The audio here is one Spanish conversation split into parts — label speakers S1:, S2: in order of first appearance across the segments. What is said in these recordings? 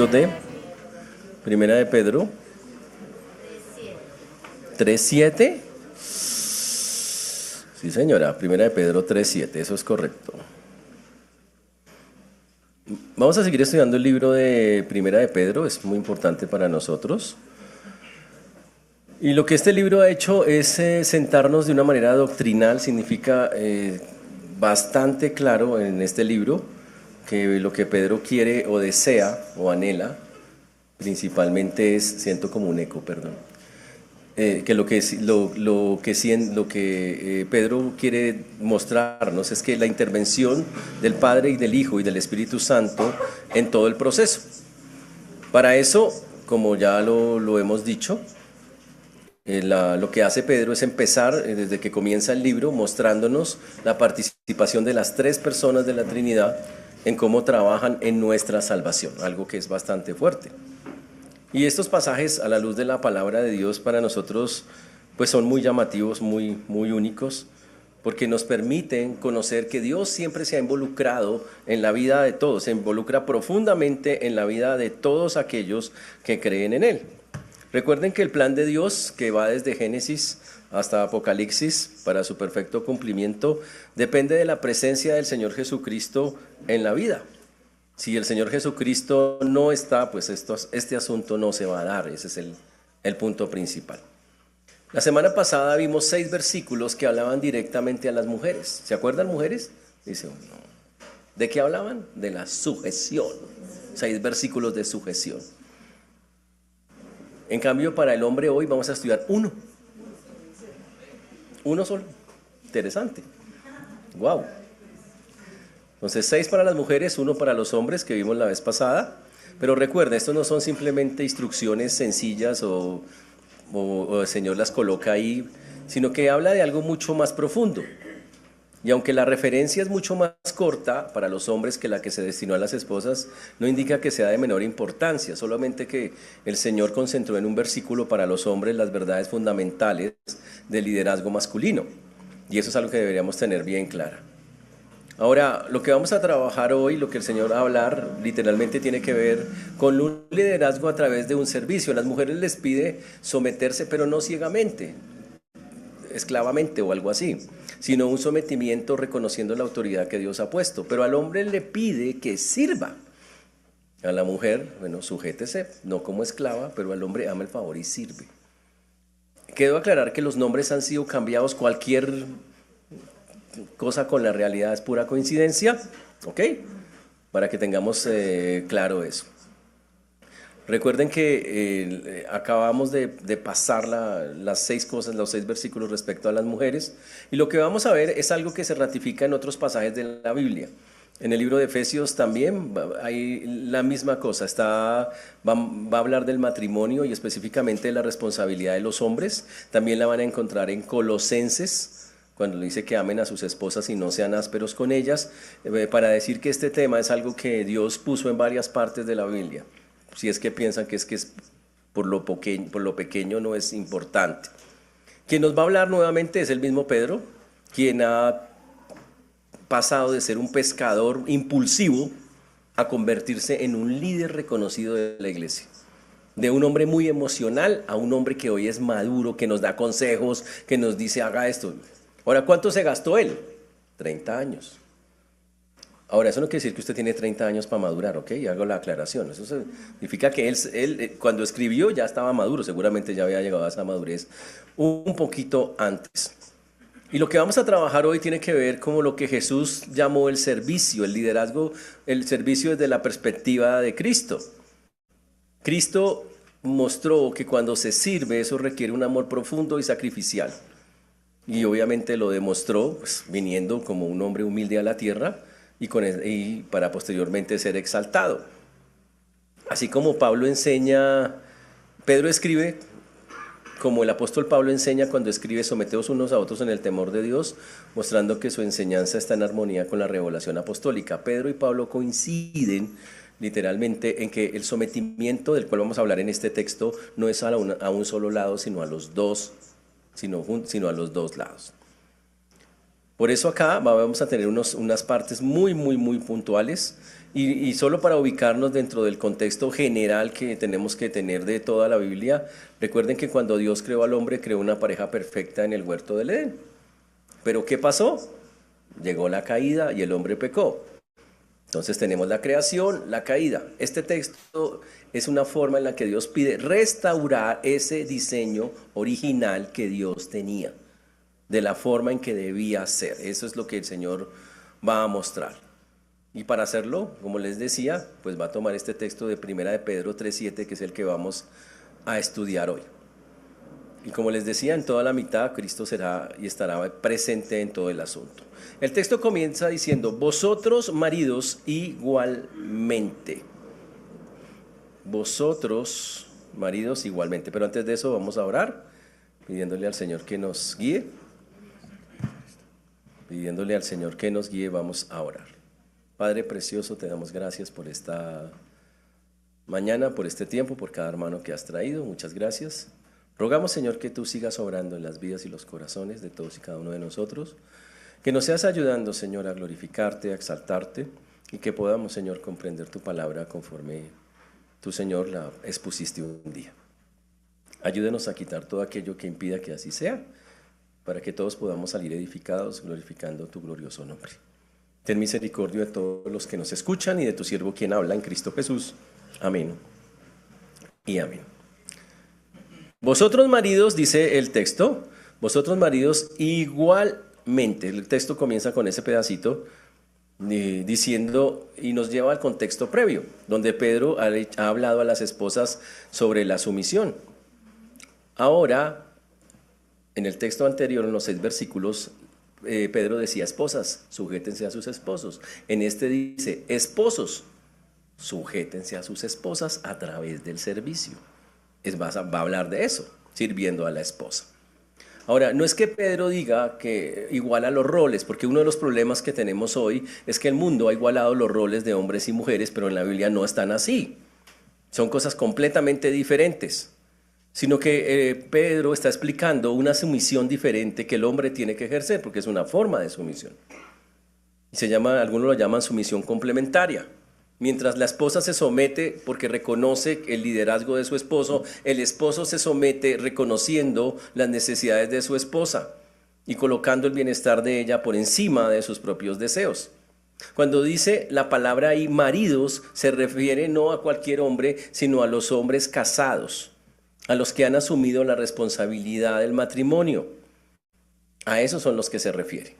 S1: libro de Primera de Pedro 3:7. Sí, señora, Primera de Pedro 3:7, eso es correcto. Vamos a seguir estudiando el libro de Primera de Pedro, es muy importante para nosotros. Y lo que este libro ha hecho es sentarnos de una manera doctrinal, significa bastante claro en este libro que lo que Pedro quiere o desea o anhela, principalmente es, siento como un eco, perdón, que lo que Pedro quiere mostrarnos es que la intervención del Padre y del Hijo y del Espíritu Santo en todo el proceso. Para eso, como ya lo hemos dicho, lo que hace Pedro es empezar desde que comienza el libro mostrándonos la participación de las tres personas de la Trinidad en cómo trabajan en nuestra salvación, algo que es bastante fuerte. Y estos pasajes a la luz de la palabra de Dios para nosotros pues son muy llamativos, muy únicos, porque nos permiten conocer que Dios siempre se ha involucrado en la vida de todos, se involucra profundamente en la vida de todos aquellos que creen en Él. Recuerden que el plan de Dios, que va desde Génesis hasta Apocalipsis para su perfecto cumplimiento, depende de la presencia del Señor Jesucristo en la vida. Si el Señor Jesucristo no está, pues este asunto no se va a dar. Ese es el punto principal. La semana pasada vimos 6 versículos que hablaban directamente a las mujeres. ¿Se acuerdan, mujeres? Dice uno. ¿De qué hablaban? De la sujeción. 6 versículos de sujeción. En cambio, para el hombre hoy vamos a estudiar uno solo. Interesante. Wow. Entonces 6 para las mujeres, 1 para los hombres, que vimos la vez pasada. Pero recuerden, estos no son simplemente instrucciones sencillas o el Señor las coloca ahí, sino que habla de algo mucho más profundo. Y aunque la referencia es mucho más corta para los hombres que la que se destinó a las esposas, no indica que sea de menor importancia, solamente que el Señor concentró en un versículo para los hombres las verdades fundamentales del liderazgo masculino. Y eso es algo que deberíamos tener bien clara. Ahora, lo que vamos a trabajar hoy, lo que el Señor va a hablar, literalmente tiene que ver con un liderazgo a través de un servicio. A las mujeres les pide someterse, pero no ciegamente, esclavamente o algo así, sino un sometimiento reconociendo la autoridad que Dios ha puesto. Pero al hombre le pide que sirva. A la mujer, bueno, sujétese, no como esclava, pero al hombre ama el favor y sirve. Quiero aclarar que los nombres han sido cambiados, cualquier cosa con la realidad es pura coincidencia, ¿ok? Para que tengamos claro eso. Recuerden que acabamos de pasar las 6 cosas, los 6 versículos respecto a las mujeres, y lo que vamos a ver es algo que se ratifica en otros pasajes de la Biblia. En el libro de Efesios también hay la misma cosa, va a hablar del matrimonio y específicamente de la responsabilidad de los hombres. También la van a encontrar en Colosenses, cuando dice que amen a sus esposas y no sean ásperos con ellas, para decir que este tema es algo que Dios puso en varias partes de la Biblia. Si es que piensan que es por lo pequeño no es importante. Quien nos va a hablar nuevamente es el mismo Pedro, quien ha pasado de ser un pescador impulsivo a convertirse en un líder reconocido de la iglesia. De un hombre muy emocional a un hombre que hoy es maduro, que nos da consejos, que nos dice haga esto. Ahora, ¿cuánto se gastó él? 30 años. Ahora, eso no quiere decir que usted tiene 30 años para madurar, ¿ok? Y hago la aclaración. Eso significa que él cuando escribió ya estaba maduro, seguramente ya había llegado a esa madurez un poquito antes. Y lo que vamos a trabajar hoy tiene que ver con lo que Jesús llamó el servicio, el liderazgo, el servicio desde la perspectiva de Cristo. Cristo mostró que cuando se sirve eso requiere un amor profundo y sacrificial. Y obviamente lo demostró pues, viniendo como un hombre humilde a la tierra y para posteriormente ser exaltado. Así como Pedro escribe, como el apóstol Pablo enseña cuando escribe, someteos unos a otros en el temor de Dios, mostrando que su enseñanza está en armonía con la revelación apostólica. Pedro y Pablo coinciden literalmente en que el sometimiento del cual vamos a hablar en este texto no es a un sino a los dos lados. Por eso acá vamos a tener unas partes muy, muy, muy puntuales y solo para ubicarnos dentro del contexto general que tenemos que tener de toda la Biblia, recuerden que cuando Dios creó al hombre, creó una pareja perfecta en el huerto del Edén. Pero ¿qué pasó? Llegó la caída y el hombre pecó. Entonces tenemos la creación, la caída. Este texto es una forma en la que Dios pide restaurar ese diseño original que Dios tenía, de la forma en que debía ser. Eso es lo que el Señor va a mostrar. Y para hacerlo, como les decía, pues va a tomar este texto de 1 de Pedro 3:7, que es el que vamos a estudiar hoy. Y como les decía, en toda la mitad Cristo será y estará presente en todo el asunto. El texto comienza diciendo, vosotros maridos igualmente. Vosotros maridos igualmente. Pero antes de eso vamos a orar, pidiéndole al Señor que nos guíe. Pidiéndole al Señor que nos guíe, vamos a orar. Padre precioso, te damos gracias por esta mañana, por este tiempo, por cada hermano que has traído. Muchas gracias. Rogamos, Señor, que tú sigas obrando en las vidas y los corazones de todos y cada uno de nosotros. Que nos seas ayudando, Señor, a glorificarte, a exaltarte y que podamos, Señor, comprender tu palabra conforme tú, Señor, la expusiste un día. Ayúdenos a quitar todo aquello que impida que así sea, para que todos podamos salir edificados, glorificando tu glorioso nombre. Ten misericordia de todos los que nos escuchan y de tu siervo quien habla en Cristo Jesús. Amén y amén. Vosotros maridos, dice el texto, vosotros maridos igualmente. El texto comienza con ese pedacito diciendo y nos lleva al contexto previo, donde Pedro ha hablado a las esposas sobre la sumisión. Ahora, en el texto anterior, en los 6 versículos, Pedro decía, esposas, sujétense a sus esposos. En este dice, esposos, sujétense a sus esposas a través del servicio. Va a hablar de eso, sirviendo a la esposa. Ahora, no es que Pedro diga que iguala los roles, porque uno de los problemas que tenemos hoy es que el mundo ha igualado los roles de hombres y mujeres, pero en la Biblia no están así. Son cosas completamente diferentes. Sino que Pedro está explicando una sumisión diferente que el hombre tiene que ejercer, porque es una forma de sumisión. Y algunos lo llaman sumisión complementaria. Mientras la esposa se somete porque reconoce el liderazgo de su esposo, el esposo se somete reconociendo las necesidades de su esposa y colocando el bienestar de ella por encima de sus propios deseos. Cuando dice la palabra ahí maridos, se refiere no a cualquier hombre, sino a los hombres casados, a los que han asumido la responsabilidad del matrimonio. A esos son los que se refiere.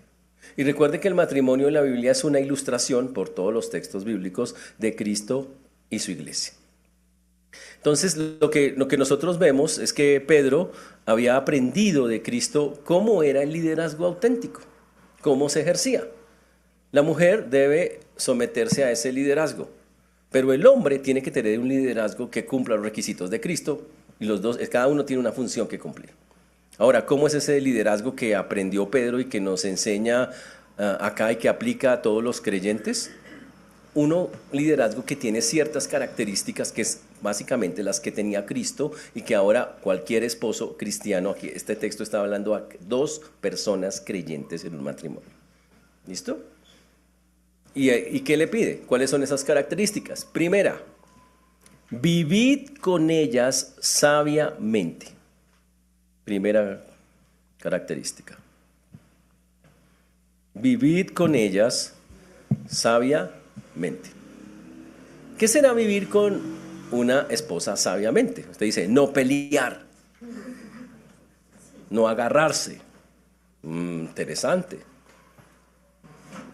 S1: Y recuerde que el matrimonio en la Biblia es una ilustración, por todos los textos bíblicos, de Cristo y su iglesia. Entonces, lo que nosotros vemos es que Pedro había aprendido de Cristo cómo era el liderazgo auténtico, cómo se ejercía. La mujer debe someterse a ese liderazgo, pero el hombre tiene que tener un liderazgo que cumpla los requisitos de Cristo, y los dos, cada uno tiene una función que cumplir. Ahora, ¿cómo es ese liderazgo que aprendió Pedro y que nos enseña acá y que aplica a todos los creyentes? Un liderazgo que tiene ciertas características que es básicamente las que tenía Cristo y que ahora cualquier esposo cristiano, aquí este texto está hablando a 2 personas creyentes en un matrimonio. ¿Listo? ¿Y qué le pide? ¿Cuáles son esas características? Primera, vivid con ellas sabiamente. Primera característica. Vivid con ellas sabiamente. ¿Qué será vivir con una esposa sabiamente? Usted dice, no pelear, no agarrarse. Interesante.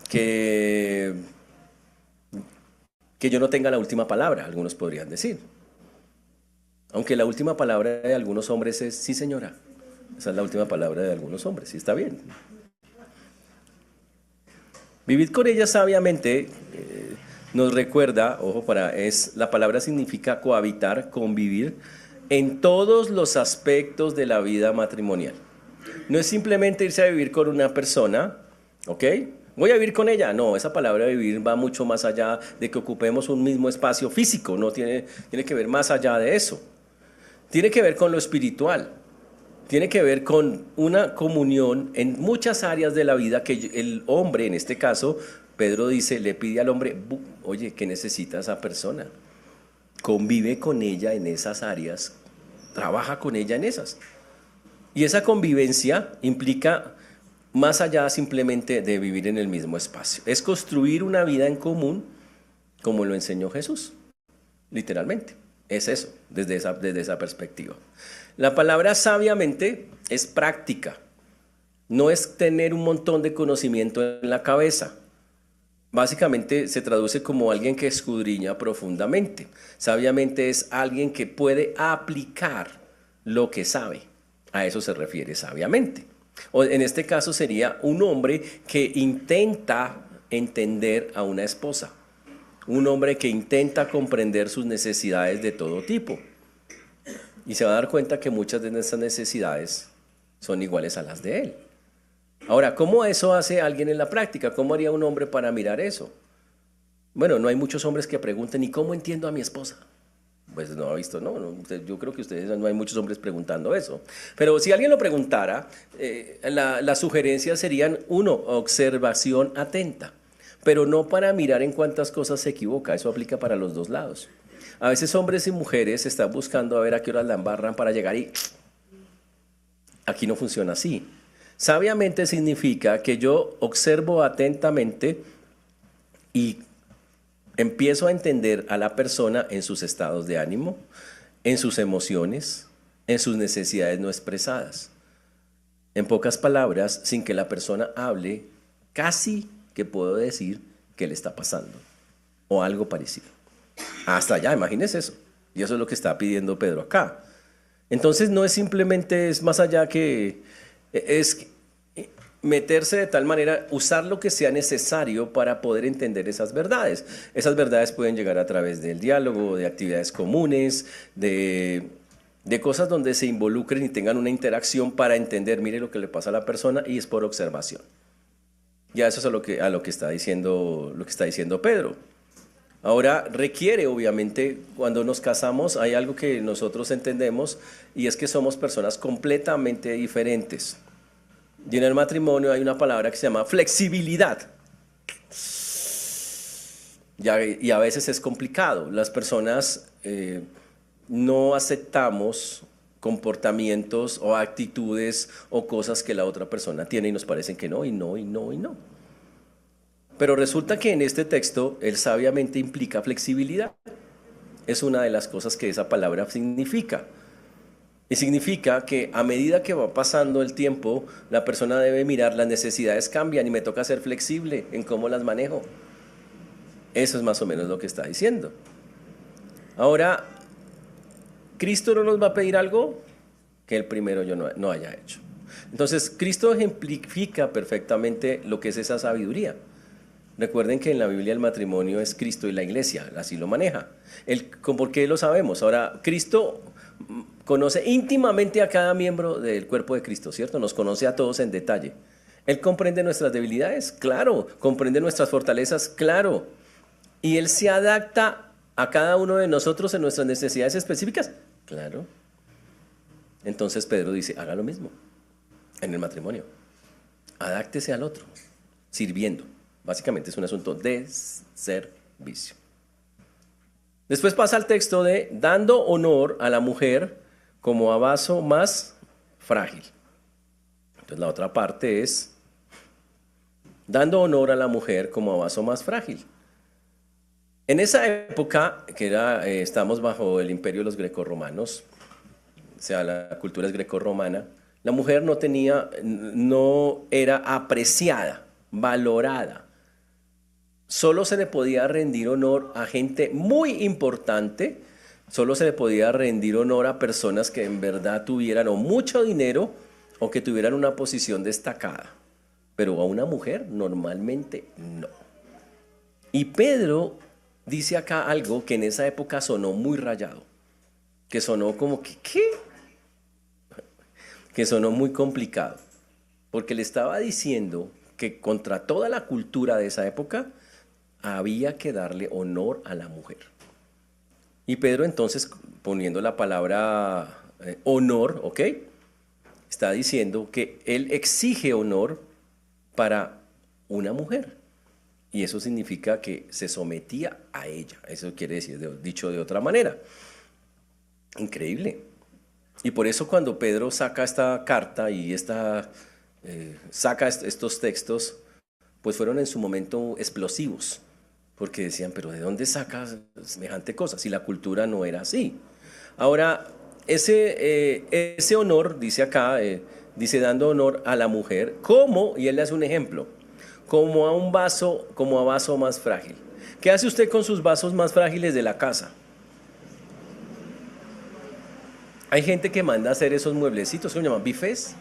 S1: Que yo no tenga la última palabra, algunos podrían decir. Aunque la última palabra de algunos hombres es, sí señora, esa es la última palabra de algunos hombres, sí está bien. Vivid con ella sabiamente nos recuerda, ojo, la palabra significa cohabitar, convivir en todos los aspectos de la vida matrimonial. No es simplemente irse a vivir con una persona, ¿ok? Voy a vivir con ella. No, esa palabra vivir va mucho más allá de que ocupemos un mismo espacio físico, no tiene que ver más allá de eso. Tiene que ver con lo espiritual. Tiene que ver con una comunión en muchas áreas de la vida que el hombre, en este caso, Pedro dice, le pide al hombre, oye, ¿qué necesita esa persona? Convive con ella en esas áreas, trabaja con ella en esas. Y esa convivencia implica más allá simplemente de vivir en el mismo espacio. Es construir una vida en común como lo enseñó Jesús, literalmente. Es eso, desde esa perspectiva. La palabra sabiamente es práctica, no es tener un montón de conocimiento en la cabeza. Básicamente se traduce como alguien que escudriña profundamente. Sabiamente es alguien que puede aplicar lo que sabe. A eso se refiere sabiamente. O en este caso sería un hombre que intenta entender a una esposa. Un hombre que intenta comprender sus necesidades de todo tipo. Y se va a dar cuenta que muchas de nuestras necesidades son iguales a las de él. Ahora, ¿cómo eso hace alguien en la práctica? ¿Cómo haría un hombre para mirar eso? Bueno, no hay muchos hombres que pregunten, ¿y cómo entiendo a mi esposa? Pues no ha visto, yo creo que ustedes no hay muchos hombres preguntando eso. Pero si alguien lo preguntara, las sugerencias serían, uno, observación atenta, pero no para mirar en cuántas cosas se equivoca, eso aplica para los dos lados. A veces hombres y mujeres están buscando a ver a qué horas la embarran para llegar y aquí no funciona así. Sabiamente significa que yo observo atentamente y empiezo a entender a la persona en sus estados de ánimo, en sus emociones, en sus necesidades no expresadas. En pocas palabras, sin que la persona hable, casi que puedo decir qué le está pasando o algo parecido. Hasta allá, imagínese eso. Y eso es lo que está pidiendo Pedro acá. Entonces no es simplemente, es más allá que es meterse de tal manera, usar lo que sea necesario para poder entender esas verdades. Esas verdades pueden llegar a través del diálogo, de actividades comunes, de cosas donde se involucren y tengan una interacción para entender, mire lo que le pasa a la persona y es por observación. Ya eso es a lo que está diciendo Pedro. Ahora requiere, obviamente, cuando nos casamos, hay algo que nosotros entendemos y es que somos personas completamente diferentes. Y en el matrimonio hay una palabra que se llama flexibilidad. Y a veces es complicado. Las personas no aceptamos comportamientos o actitudes o cosas que la otra persona tiene y nos parecen que no, y no, y no, y no. Pero resulta que en este texto, él sabiamente implica flexibilidad. Es una de las cosas que esa palabra significa. Y significa que a medida que va pasando el tiempo, la persona debe mirar, las necesidades cambian y me toca ser flexible en cómo las manejo. Eso es más o menos lo que está diciendo. Ahora, ¿Cristo no nos va a pedir algo que el primero yo no haya hecho? Entonces, Cristo ejemplifica perfectamente lo que es esa sabiduría. Recuerden que en la Biblia el matrimonio es Cristo y la iglesia, así lo maneja. ¿Por qué lo sabemos? Ahora, Cristo conoce íntimamente a cada miembro del cuerpo de Cristo, ¿cierto? Nos conoce a todos en detalle. Él comprende nuestras debilidades, claro. Comprende nuestras fortalezas, claro. Y Él se adapta a cada uno de nosotros en nuestras necesidades específicas, claro. Entonces Pedro dice, haga lo mismo en el matrimonio. Adáctese al otro, sirviendo. Básicamente es un asunto de servicio. Después pasa al texto de dando honor a la mujer como a vaso más frágil. Entonces la otra parte es dando honor a la mujer como a vaso más frágil. En esa época, estamos bajo el imperio de los grecorromanos, o sea, la cultura es grecorromana, la mujer no era apreciada, valorada. Solo se le podía rendir honor a gente muy importante, solo se le podía rendir honor a personas que en verdad tuvieran o mucho dinero o que tuvieran una posición destacada. Pero a una mujer normalmente no. Y Pedro dice acá algo que en esa época sonó muy rayado, que sonó como que, ¿qué? Que sonó muy complicado, porque le estaba diciendo que contra toda la cultura de esa época había que darle honor a la mujer. Y Pedro entonces, poniendo la palabra honor, ¿ok? está diciendo que él exige honor para una mujer. Y eso significa que se sometía a ella. Eso quiere decir, dicho de otra manera. Increíble. Y por eso cuando Pedro saca esta carta y saca estos textos, pues fueron en su momento explosivos, porque decían, pero ¿de dónde sacas semejante cosa? Si la cultura no era así. Ahora, ese honor, dice acá, dice dando honor a la mujer, como, y él le hace un ejemplo, como a vaso más frágil. ¿Qué hace usted con sus vasos más frágiles de la casa? Hay gente que manda a hacer esos mueblecitos, ¿cómo se llaman? Bifes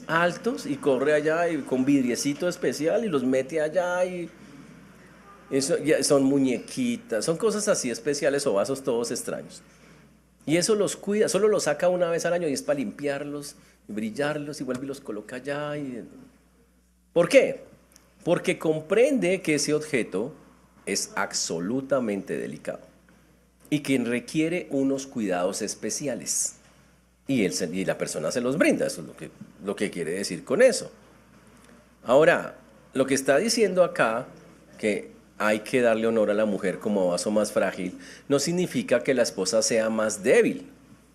S1: altos, y corre allá y con vidriecito especial y los mete allá y eso ya son muñequitas, son cosas así especiales o vasos todos extraños. Y eso los cuida, solo los saca una vez al año y es para limpiarlos, y brillarlos y vuelve y los coloca allá. ¿Por qué? Porque comprende que ese objeto es absolutamente delicado y que requiere unos cuidados especiales. Y la persona se los brinda, eso es lo que quiere decir con eso. Ahora, lo que está diciendo acá, que hay que darle honor a la mujer como vaso más frágil, no significa que la esposa sea más débil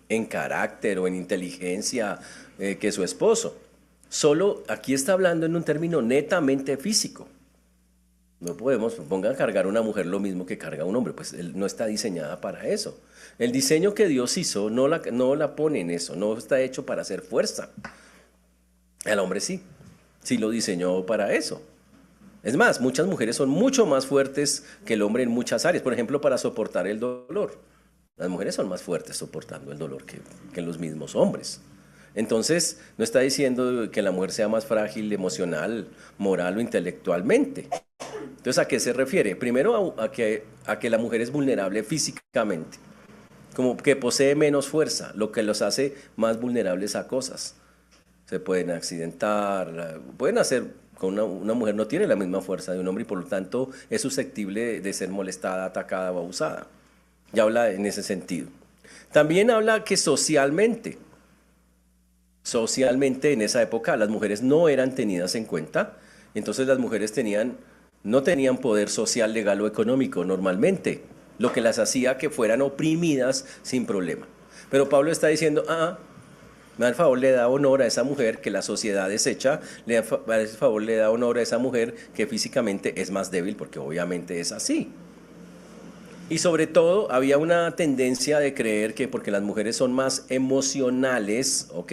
S1: en carácter o en inteligencia que su esposo. Solo aquí está hablando en un término netamente físico. No podemos, pongan a cargar a una mujer lo mismo que carga a un hombre, pues él no está diseñada para eso. El diseño que Dios hizo no la pone en eso, no está hecho para hacer fuerza. El hombre sí lo diseñó para eso. Es más, muchas mujeres son mucho más fuertes que el hombre en muchas áreas, por ejemplo, para soportar el dolor. Las mujeres son más fuertes soportando el dolor que los mismos hombres. Entonces, no está diciendo que la mujer sea más frágil emocional, moral o intelectualmente. Entonces, ¿a qué se refiere? Primero, a que la mujer es vulnerable físicamente, como que posee menos fuerza, lo que los hace más vulnerables a cosas. Se pueden accidentar, pueden hacer, una mujer no tiene la misma fuerza de un hombre y por lo tanto es susceptible de ser molestada, atacada o abusada. Ya habla en ese sentido. También habla que socialmente en esa época las mujeres no eran tenidas en cuenta, entonces las mujeres no tenían poder social, legal o económico normalmente, lo que las hacía que fueran oprimidas sin problema. Pero Pablo está diciendo, me da el favor, le da honor a esa mujer que la sociedad desecha, le da el favor, le da honor a esa mujer que físicamente es más débil, porque obviamente es así. Y sobre todo había una tendencia de creer que porque las mujeres son más emocionales, ¿ok?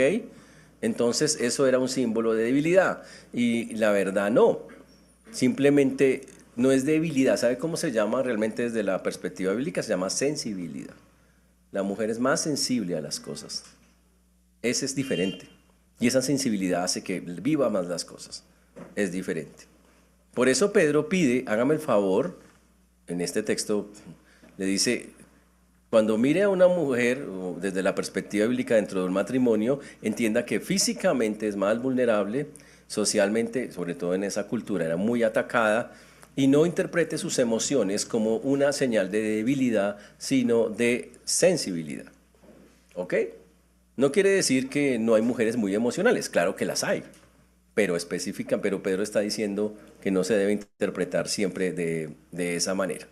S1: Entonces eso era un símbolo de debilidad. Y la verdad no. Simplemente no es debilidad. ¿Sabe cómo se llama realmente desde la perspectiva bíblica? Se llama sensibilidad. La mujer es más sensible a las cosas. Ese es diferente. Y esa sensibilidad hace que viva más las cosas. Es diferente. Por eso Pedro pide, hágame el favor, en este texto le dice, cuando mire a una mujer desde la perspectiva bíblica dentro de un matrimonio, entienda que físicamente es más vulnerable, socialmente, sobre todo en esa cultura, era muy atacada, y no interprete sus emociones como una señal de debilidad, sino de sensibilidad. ¿Ok? No quiere decir que no hay mujeres muy emocionales, claro que las hay, pero Pedro está diciendo que no se debe interpretar siempre de esa manera.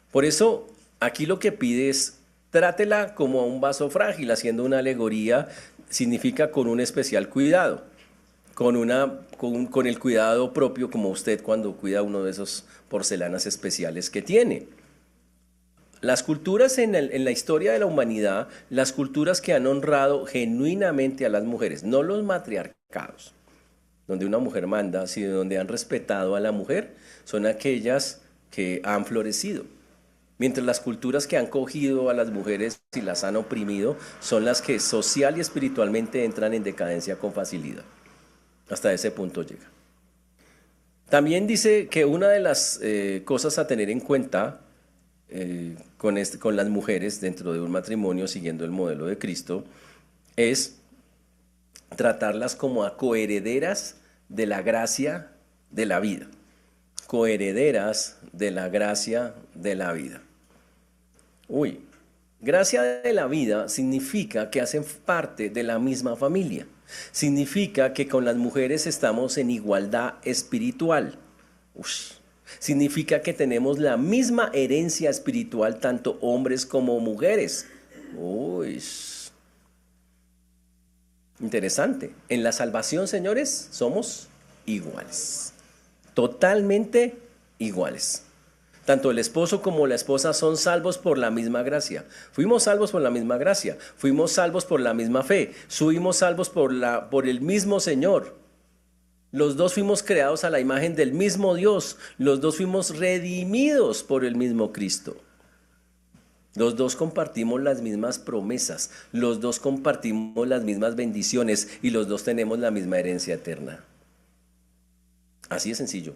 S1: Por eso, aquí lo que pide es, trátela como a un vaso frágil, haciendo una alegoría, significa con un especial cuidado, con el cuidado propio, como usted cuando cuida uno de esos porcelanas especiales que tiene. Las culturas en la historia de la humanidad, las culturas que han honrado genuinamente a las mujeres, no los matriarcados, donde una mujer manda, sino donde han respetado a la mujer, son aquellas que han florecido. Mientras las culturas que han cogido a las mujeres y las han oprimido son las que social y espiritualmente entran en decadencia con facilidad. Hasta ese punto llega. También dice que una de las cosas a tener en cuenta con las mujeres dentro de un matrimonio siguiendo el modelo de Cristo es tratarlas como a coherederas de la gracia de la vida. Coherederas de la gracia de la vida. Gracia de la vida significa que hacen parte de la misma familia. Significa que con las mujeres estamos en igualdad espiritual. Ush. Significa que tenemos la misma herencia espiritual, tanto hombres como mujeres. Uy. Interesante. En la salvación, señores, somos iguales. Totalmente iguales. Tanto el esposo como la esposa son salvos por la misma gracia. Fuimos salvos por la misma gracia. Fuimos salvos por la misma fe. Fuimos salvos por el mismo Señor. Los dos fuimos creados a la imagen del mismo Dios. Los dos fuimos redimidos por el mismo Cristo. Los dos compartimos las mismas promesas. Los dos compartimos las mismas bendiciones y los dos tenemos la misma herencia eterna. Así de sencillo.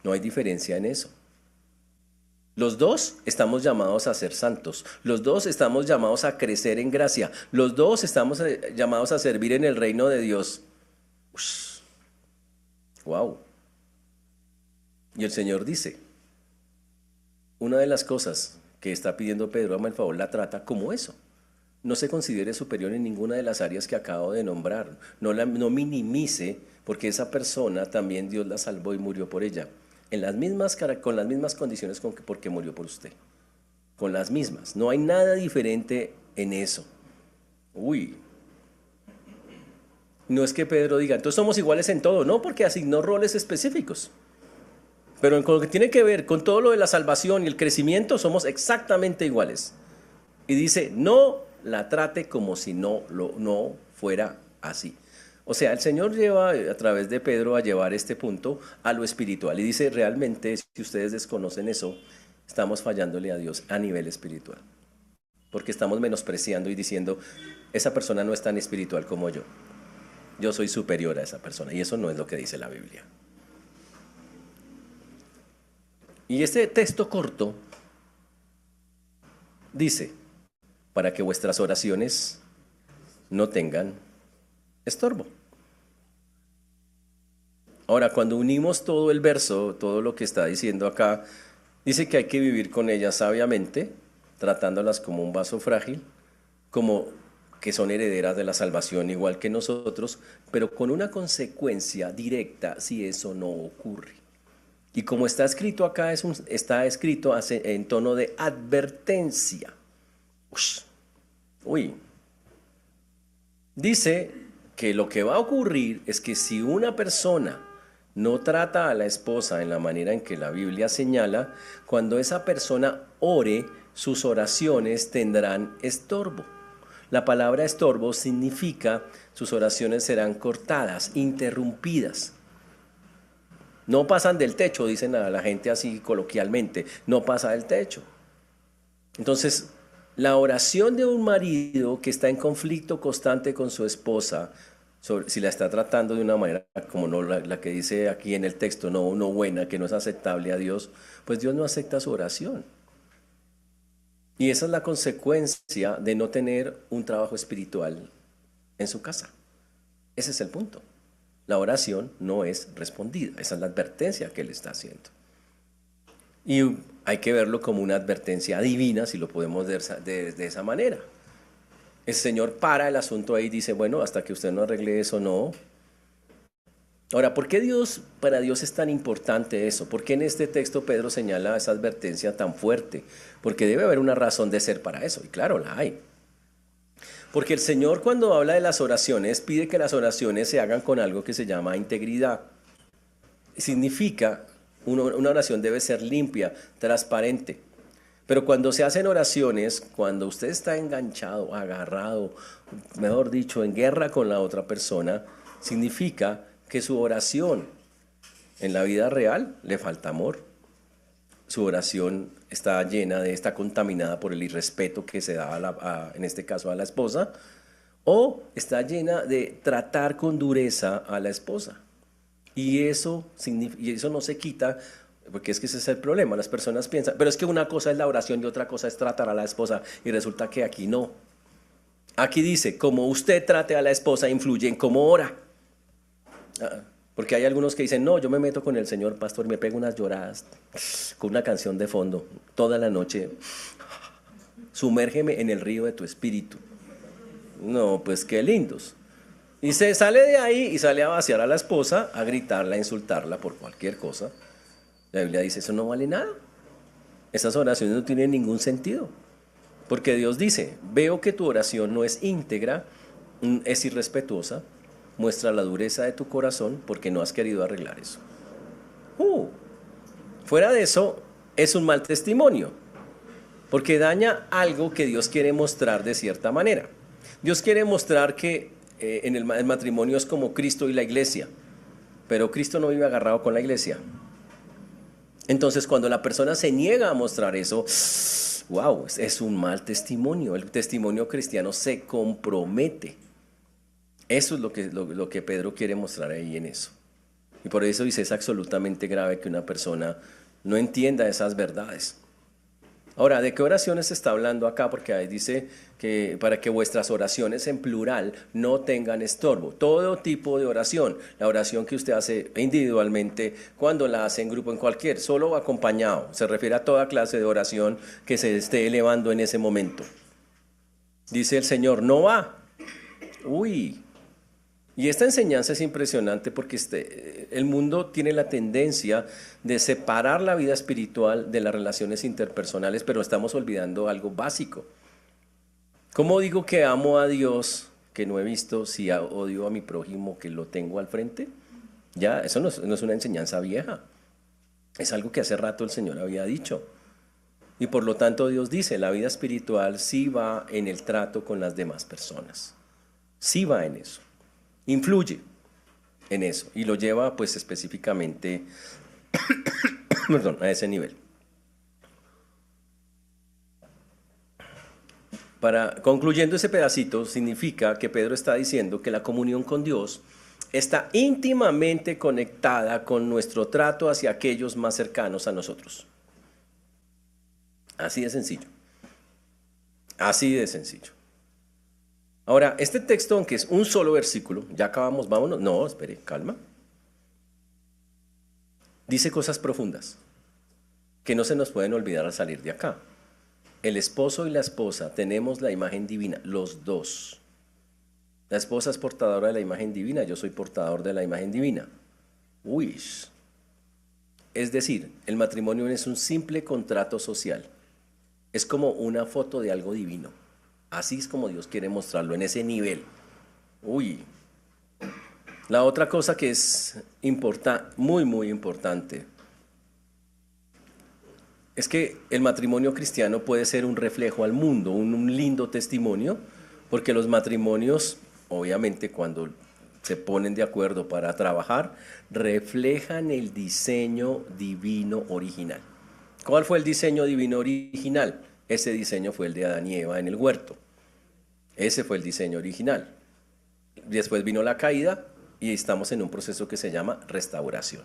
S1: No hay diferencia en eso. Los dos estamos llamados a ser santos. Los dos estamos llamados a crecer en gracia. Los dos estamos llamados a servir en el reino de Dios. Wow. Y el Señor dice, una de las cosas que está pidiendo Pedro, hazme el favor, la trata como eso. No se considere superior en ninguna de las áreas que acabo de nombrar. No minimice, porque esa persona también Dios la salvó y murió por ella. Con las mismas condiciones porque murió por usted. Con las mismas. No hay nada diferente en eso. Uy. No es que Pedro diga, entonces somos iguales en todo. No, porque asignó roles específicos. Pero con lo que tiene que ver con todo lo de la salvación y el crecimiento, somos exactamente iguales. Y dice, no la trate como si no fuera así. O sea, el Señor lleva a través de Pedro a llevar este punto a lo espiritual. Y dice, realmente, si ustedes desconocen eso, estamos fallándole a Dios a nivel espiritual. Porque estamos menospreciando y diciendo, esa persona no es tan espiritual como yo. Yo soy superior a esa persona. Y eso no es lo que dice la Biblia. Y este texto corto dice, para que vuestras oraciones no tengan estorbo. Ahora, cuando unimos todo el verso, todo lo que está diciendo acá, dice que hay que vivir con ellas sabiamente, tratándolas como un vaso frágil, como que son herederas de la salvación igual que nosotros, pero con una consecuencia directa si eso no ocurre. Y como está escrito acá, está escrito en tono de advertencia. Uy. Dice que lo que va a ocurrir es que si una persona no trata a la esposa en la manera en que la Biblia señala, cuando esa persona ore, sus oraciones tendrán estorbo. La palabra estorbo significa sus oraciones serán cortadas, interrumpidas. No pasan del techo, dicen a la gente así coloquialmente, no pasa del techo. Entonces, la oración de un marido que está en conflicto constante con su esposa, si la está tratando de una manera como no la que dice aquí en el texto, no buena, que no es aceptable a Dios, pues Dios no acepta su oración. Y esa es la consecuencia de no tener un trabajo espiritual en su casa. Ese es el punto. La oración no es respondida. Esa es la advertencia que él está haciendo. Y hay que verlo como una advertencia divina, si lo podemos ver de esa manera. El Señor para el asunto ahí y dice, bueno, hasta que usted no arregle eso, no. Ahora, ¿por qué para Dios es tan importante eso? ¿Por qué en este texto Pedro señala esa advertencia tan fuerte? Porque debe haber una razón de ser para eso, y claro, la hay. Porque el Señor, cuando habla de las oraciones, pide que las oraciones se hagan con algo que se llama integridad. Significa, una oración debe ser limpia, transparente. Pero cuando se hacen oraciones, cuando usted está enganchado, agarrado, mejor dicho, en guerra con la otra persona, significa que su oración en la vida real le falta amor. Su oración está contaminada por el irrespeto que se da en este caso a la esposa, o está llena de tratar con dureza a la esposa. Y eso no se quita, porque es que ese es el problema. Las personas piensan, pero es que una cosa es la oración y otra cosa es tratar a la esposa, y resulta que aquí no. Aquí dice, como usted trate a la esposa influye en cómo ora. Porque hay algunos que dicen, no, yo me meto con el Señor, pastor, y me pego unas lloradas con una canción de fondo toda la noche. Sumérgeme en el río de tu espíritu. No, pues qué lindos. Y se sale de ahí y sale a vaciar a la esposa, a gritarla, a insultarla por cualquier cosa. La Biblia dice, eso no vale nada. Esas oraciones no tienen ningún sentido. Porque Dios dice, veo que tu oración no es íntegra, es irrespetuosa, muestra la dureza de tu corazón porque no has querido arreglar eso. Fuera de eso, es un mal testimonio, porque daña algo que Dios quiere mostrar de cierta manera. Dios quiere mostrar que el matrimonio es como Cristo y la iglesia, pero Cristo no vive agarrado con la iglesia. Entonces, cuando la persona se niega a mostrar eso, wow, es un mal testimonio. El testimonio cristiano se compromete. Eso es lo que Pedro quiere mostrar ahí en eso. Y por eso dice, es absolutamente grave que una persona no entienda esas verdades. Ahora, ¿de qué oraciones se está hablando acá? Porque ahí dice que para que vuestras oraciones en plural no tengan estorbo. Todo tipo de oración. La oración que usted hace individualmente, cuando la hace en grupo, en cualquier, solo o acompañado. Se refiere a toda clase de oración que se esté elevando en ese momento. Dice el Señor, no va. Uy. Y esta enseñanza es impresionante porque el mundo tiene la tendencia de separar la vida espiritual de las relaciones interpersonales, pero estamos olvidando algo básico. ¿Cómo digo que amo a Dios que no he visto si odio a mi prójimo que lo tengo al frente? Ya, eso no es una enseñanza vieja. Es algo que hace rato el Señor había dicho. Y por lo tanto Dios dice, la vida espiritual sí va en el trato con las demás personas. Sí va en eso. Influye en eso y lo lleva pues específicamente perdón, a ese nivel. Concluyendo ese pedacito, significa que Pedro está diciendo que la comunión con Dios está íntimamente conectada con nuestro trato hacia aquellos más cercanos a nosotros. Así de sencillo. Así de sencillo. Ahora, este texto, aunque es un solo versículo, ya acabamos, vámonos. No, espere, calma. Dice cosas profundas que no se nos pueden olvidar al salir de acá. El esposo y la esposa tenemos la imagen divina, los dos. La esposa es portadora de la imagen divina, yo soy portador de la imagen divina. Uy. Es decir, el matrimonio es un simple contrato social. Es como una foto de algo divino. Así es como Dios quiere mostrarlo, en ese nivel. Uy. La otra cosa que es muy, muy importante, es que el matrimonio cristiano puede ser un reflejo al mundo, un lindo testimonio, porque los matrimonios, obviamente, cuando se ponen de acuerdo para trabajar, reflejan el diseño divino original. ¿Cuál fue el diseño divino original? Ese diseño fue el de Adán y Eva en el huerto. Ese fue el diseño original. Después vino la caída y estamos en un proceso que se llama restauración.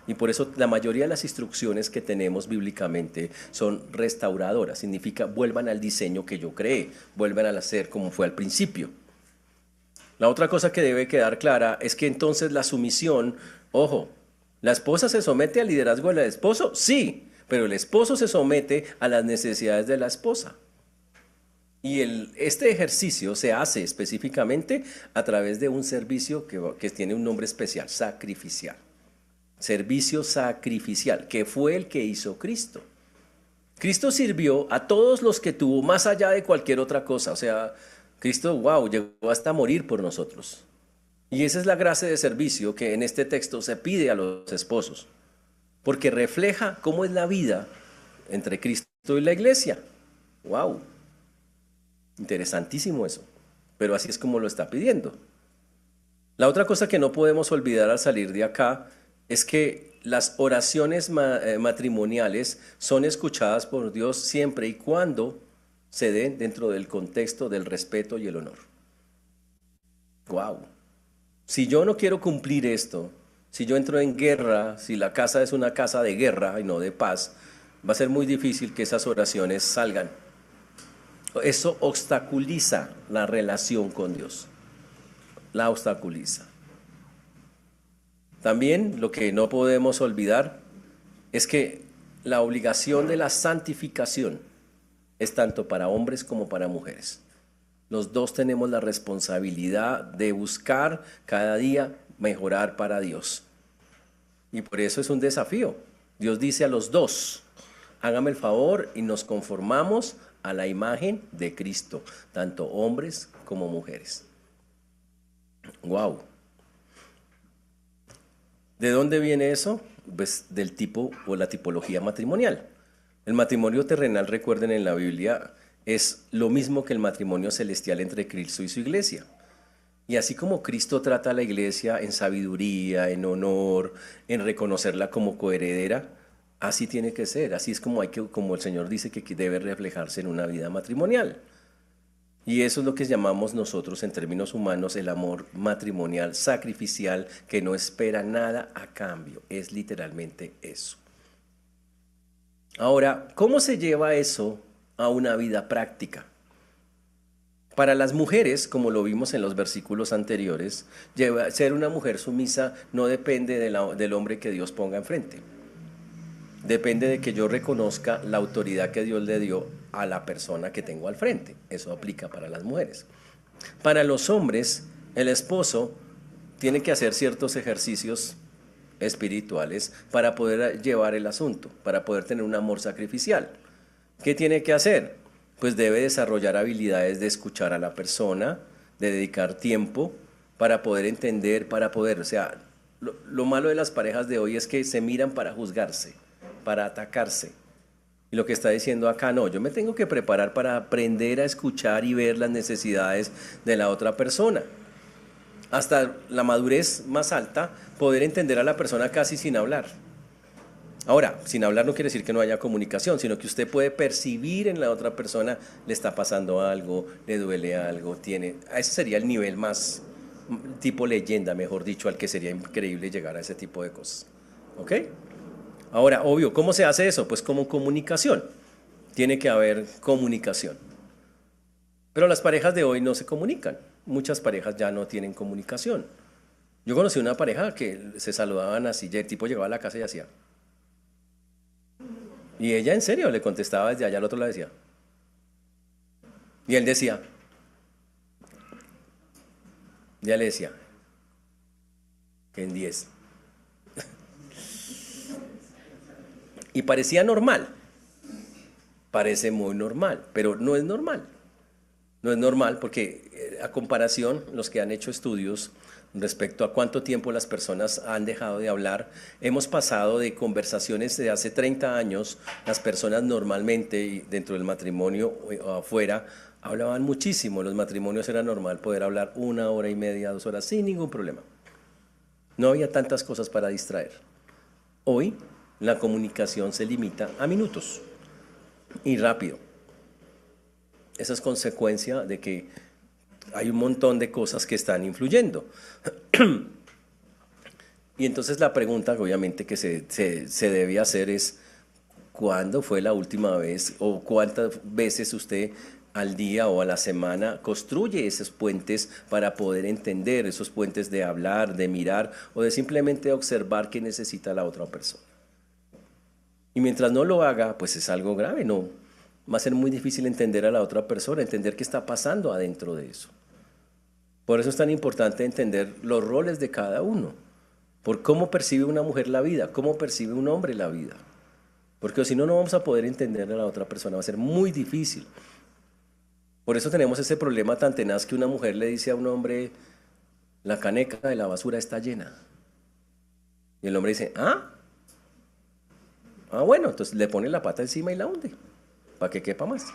S1: Y por eso la mayoría de las instrucciones que tenemos bíblicamente son restauradoras. Significa vuelvan al diseño que yo creé, vuelvan a hacer como fue al principio. La otra cosa que debe quedar clara es que entonces la sumisión, ojo, ¿la esposa se somete al liderazgo del esposo? Sí, pero el esposo se somete a las necesidades de la esposa. Y este ejercicio se hace específicamente a través de un servicio que tiene un nombre especial, sacrificial. Servicio sacrificial, que fue el que hizo Cristo. Cristo sirvió a todos los que tuvo más allá de cualquier otra cosa. O sea, Cristo, wow, llegó hasta morir por nosotros. Y esa es la gracia de servicio que en este texto se pide a los esposos. Porque refleja cómo es la vida entre Cristo y la iglesia. ¡Wow! Interesantísimo eso. Pero así es como lo está pidiendo. La otra cosa que no podemos olvidar al salir de acá es que las oraciones matrimoniales son escuchadas por Dios siempre y cuando se den dentro del contexto del respeto y el honor. ¡Wow! Si yo no quiero cumplir esto, si yo entro en guerra, si la casa es una casa de guerra y no de paz, va a ser muy difícil que esas oraciones salgan. Eso obstaculiza la relación con Dios. La obstaculiza. También lo que no podemos olvidar es que la obligación de la santificación es tanto para hombres como para mujeres. Los dos tenemos la responsabilidad de buscar cada día mejorar para Dios. Y por eso es un desafío. Dios dice a los dos, hágame el favor y nos conformamos a la imagen de Cristo, tanto hombres como mujeres. Wow. ¿De dónde viene eso? Pues del tipo o la tipología matrimonial. El matrimonio terrenal, recuerden en la Biblia, es lo mismo que el matrimonio celestial entre Cristo y su iglesia. Y así como Cristo trata a la iglesia en sabiduría, en honor, en reconocerla como coheredera, así tiene que ser. Así es como como el Señor dice que debe reflejarse en una vida matrimonial. Y eso es lo que llamamos nosotros en términos humanos el amor matrimonial sacrificial que no espera nada a cambio. Es literalmente eso. Ahora, ¿cómo se lleva eso a una vida práctica? Para las mujeres, como lo vimos en los versículos anteriores, ser una mujer sumisa no depende del hombre que Dios ponga enfrente. Depende de que yo reconozca la autoridad que Dios le dio a la persona que tengo al frente. Eso aplica para las mujeres. Para los hombres, el esposo tiene que hacer ciertos ejercicios espirituales para poder llevar el asunto, para poder tener un amor sacrificial. ¿Qué tiene que hacer? Pues debe desarrollar habilidades de escuchar a la persona, de dedicar tiempo para poder entender, o sea, lo malo de las parejas de hoy es que se miran para juzgarse, para atacarse. Y lo que está diciendo acá, no, yo me tengo que preparar para aprender a escuchar y ver las necesidades de la otra persona. Hasta la madurez más alta, poder entender a la persona casi sin hablar. Ahora, sin hablar no quiere decir que no haya comunicación, sino que usted puede percibir en la otra persona, le está pasando algo, le duele algo, ese sería el nivel más tipo leyenda, mejor dicho, al que sería increíble llegar a ese tipo de cosas. ¿Ok? Ahora, obvio, ¿cómo se hace eso? Pues como comunicación. Tiene que haber comunicación. Pero las parejas de hoy no se comunican. Muchas parejas ya no tienen comunicación. Yo conocí una pareja que se saludaban así, y el tipo llegaba a la casa y hacía. Y ella en serio le contestaba desde allá, al otro le decía. Y él decía. Ya le decía. Que en 10. Y parecía normal. Parece muy normal, pero no es normal. No es normal porque a comparación, los que han hecho estudios respecto a cuánto tiempo las personas han dejado de hablar, hemos pasado de conversaciones de hace 30 años, las personas normalmente dentro del matrimonio o afuera hablaban muchísimo, los matrimonios era normal poder hablar 1 hora y media, 2 horas sin ningún problema. No había tantas cosas para distraer. Hoy la comunicación se limita a minutos y rápido. Esa es consecuencia de que hay un montón de cosas que están influyendo. Y entonces la pregunta obviamente que se debe hacer es, ¿cuándo fue la última vez o cuántas veces usted al día o a la semana construye esos puentes para poder entender, esos puentes de hablar, de mirar o de simplemente observar qué necesita la otra persona? Y mientras no lo haga, pues es algo grave, no. Va a ser muy difícil entender a la otra persona, entender qué está pasando adentro de eso. Por eso es tan importante entender los roles de cada uno, por cómo percibe una mujer la vida, cómo percibe un hombre la vida. Porque si no, no vamos a poder entender a la otra persona, va a ser muy difícil. Por eso tenemos ese problema tan tenaz que una mujer le dice a un hombre, la caneca de la basura está llena. Y el hombre dice, bueno, entonces le pone la pata encima y la hunde, para que quepa más.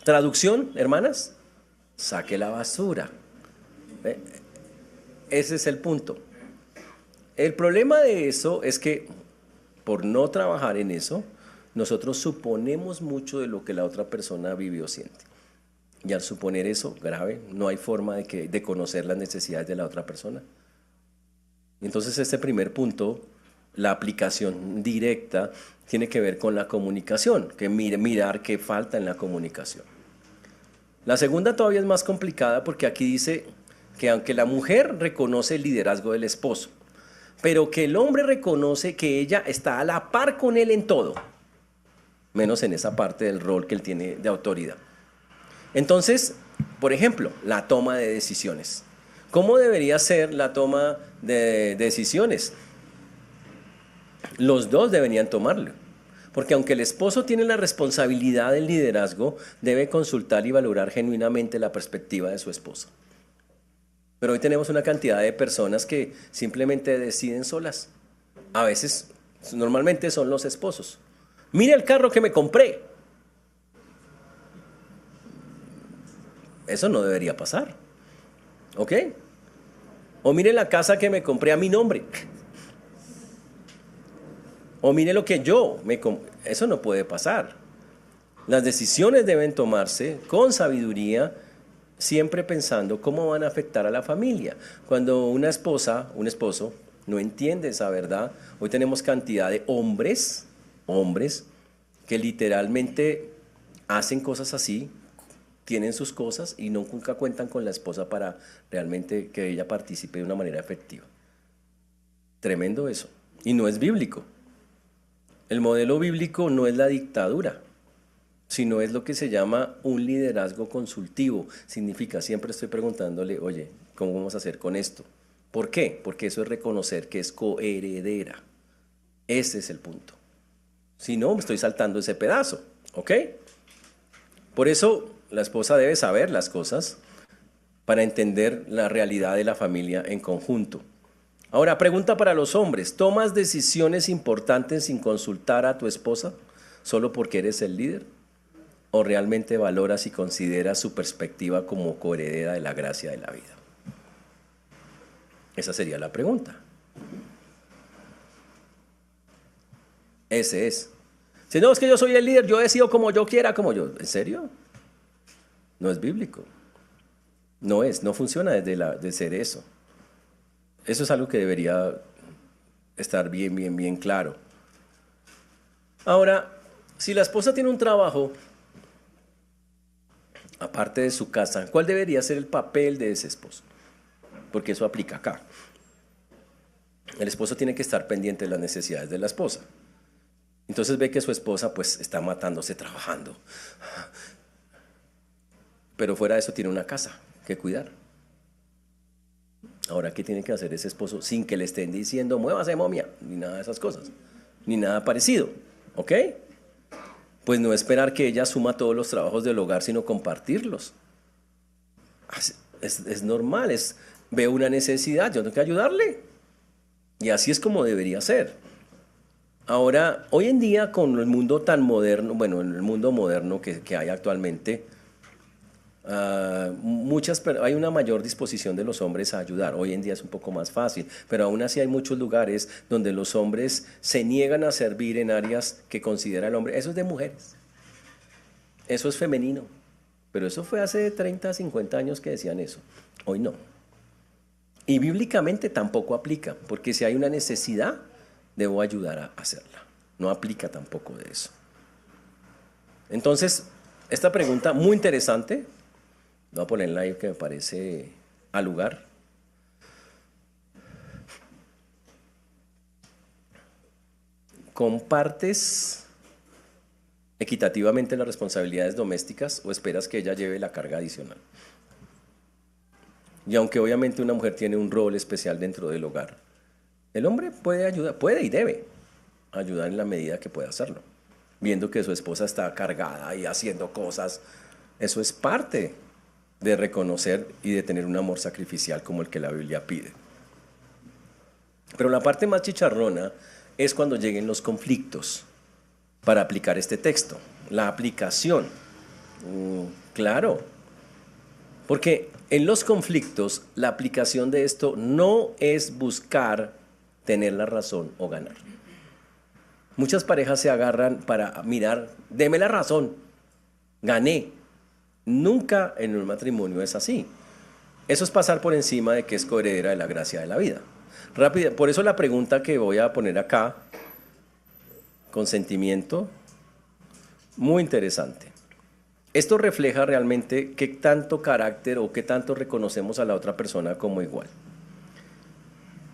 S1: Traducción, hermanas, saque la basura. Ese es el punto. El problema de eso es que por no trabajar en eso, nosotros suponemos mucho de lo que la otra persona vive o siente. Y al suponer eso, grave, no hay forma de conocer las necesidades de la otra persona. Entonces este primer punto, la aplicación directa, tiene que ver con la comunicación, que mirar qué falta en la comunicación. La segunda todavía es más complicada porque aquí dice que aunque la mujer reconoce el liderazgo del esposo, pero que el hombre reconoce que ella está a la par con él en todo, menos en esa parte del rol que él tiene de autoridad. Entonces, Por ejemplo, la toma de decisiones. ¿Cómo debería ser la toma de decisiones? Los dos deberían tomarlo. Porque aunque el esposo tiene la responsabilidad del liderazgo, debe consultar y valorar genuinamente la perspectiva de su esposa. Pero hoy tenemos una cantidad de personas que simplemente deciden solas. A veces, normalmente son los esposos. Mire el carro que me compré. Eso no debería pasar. ¿Ok? O mire la casa que me compré a mi nombre. O mire lo que yo me compré. Eso no puede pasar. Las decisiones deben tomarse con sabiduría, siempre pensando cómo van a afectar a la familia. Cuando una esposa, un esposo, no entiende esa verdad, hoy tenemos cantidad de hombres que literalmente hacen cosas así, tienen sus cosas y nunca cuentan con la esposa para realmente que ella participe de una manera efectiva. Tremendo eso. Y no es bíblico. El modelo bíblico no es la dictadura, sino es lo que se llama un liderazgo consultivo. Significa, siempre estoy preguntándole, oye, ¿cómo vamos a hacer con esto? ¿Por qué? Porque eso es reconocer que es coheredera. Ese es el punto. Si no, me estoy saltando ese pedazo, ¿ok? Por eso la esposa debe saber las cosas para entender la realidad de la familia en conjunto. Ahora, pregunta para los hombres. ¿Tomas decisiones importantes sin consultar a tu esposa solo porque eres el líder? ¿O realmente valoras y consideras su perspectiva como coheredera de la gracia de la vida? Esa sería la pregunta. Ese es. Si no, es que yo soy el líder, yo decido como yo quiera, como yo. ¿En serio? No es bíblico. No funciona de ser eso. Eso es algo que debería estar bien claro. Ahora, si la esposa tiene un trabajo, aparte de su casa, ¿cuál debería ser el papel de ese esposo? Porque eso aplica acá. El esposo tiene que estar pendiente de las necesidades de la esposa. Entonces ve que su esposa pues está matándose trabajando. Pero fuera de eso tiene una casa que cuidar. Ahora, ¿qué tiene que hacer ese esposo sin que le estén diciendo, muévase, momia? Ni nada de esas cosas. Ni nada parecido. ¿Ok? Pues no esperar que ella suma todos los trabajos del hogar, sino compartirlos. Es normal, veo una necesidad, yo tengo que ayudarle. Y así es como debería ser. Ahora, hoy en día, con el mundo tan moderno, bueno, en el mundo moderno que hay actualmente, hay una mayor disposición de los hombres a ayudar. Hoy en día es un poco más fácil, pero aún así hay muchos lugares donde los hombres se niegan a servir en áreas que considera el hombre. Eso es de mujeres. Eso es femenino. Pero eso fue hace 30, 50 años que decían eso. Hoy no. Y bíblicamente tampoco aplica, porque si hay una necesidad, debo ayudar a hacerla. No aplica tampoco de eso. Entonces, esta pregunta muy interesante, voy a ponerla ahí que me parece al lugar. ¿Compartes equitativamente las responsabilidades domésticas o esperas que ella lleve la carga adicional? Y aunque obviamente una mujer tiene un rol especial dentro del hogar, el hombre puede ayudar, puede y debe ayudar en la medida que pueda hacerlo. Viendo que su esposa está cargada y haciendo cosas, eso es parte de reconocer y de tener un amor sacrificial como el que la Biblia pide. Pero la parte más chicharrona es cuando lleguen los conflictos para aplicar este texto. La aplicación, claro, porque en los conflictos la aplicación de esto no es buscar tener la razón o ganar. Muchas parejas se agarran para mirar, deme la razón, gané. Nunca en un matrimonio es así. Eso es pasar por encima de que es coheredera de la gracia de la vida. Rápida, por eso la pregunta que voy a poner acá, consentimiento, muy interesante. Esto refleja realmente qué tanto carácter o qué tanto reconocemos a la otra persona como igual.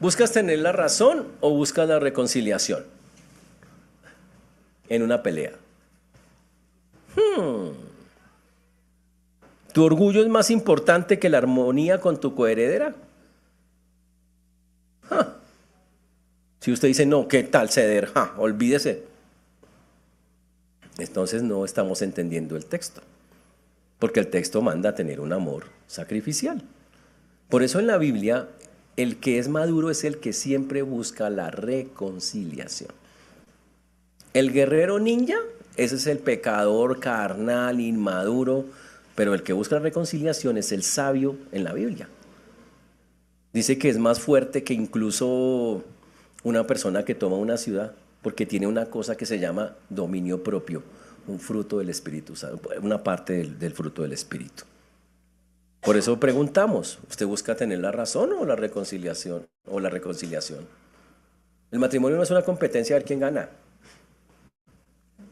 S1: ¿Buscas tener la razón o buscas la reconciliación en una pelea? ¿Tu orgullo es más importante que la armonía con tu coheredera? Ja. Si usted dice, no, ¿qué tal ceder? Ja, olvídese. Entonces no estamos entendiendo el texto, porque el texto manda a tener un amor sacrificial. Por eso en la Biblia, el que es maduro es el que siempre busca la reconciliación. El guerrero ninja, ese es el pecador carnal, inmaduro, pero el que busca la reconciliación es el sabio en la Biblia. Dice que es más fuerte que incluso una persona que toma una ciudad, porque tiene una cosa que se llama dominio propio, un fruto del Espíritu, una parte del fruto del Espíritu. Por eso preguntamos, ¿usted busca tener la razón o la reconciliación? El matrimonio no es una competencia a ver quién gana.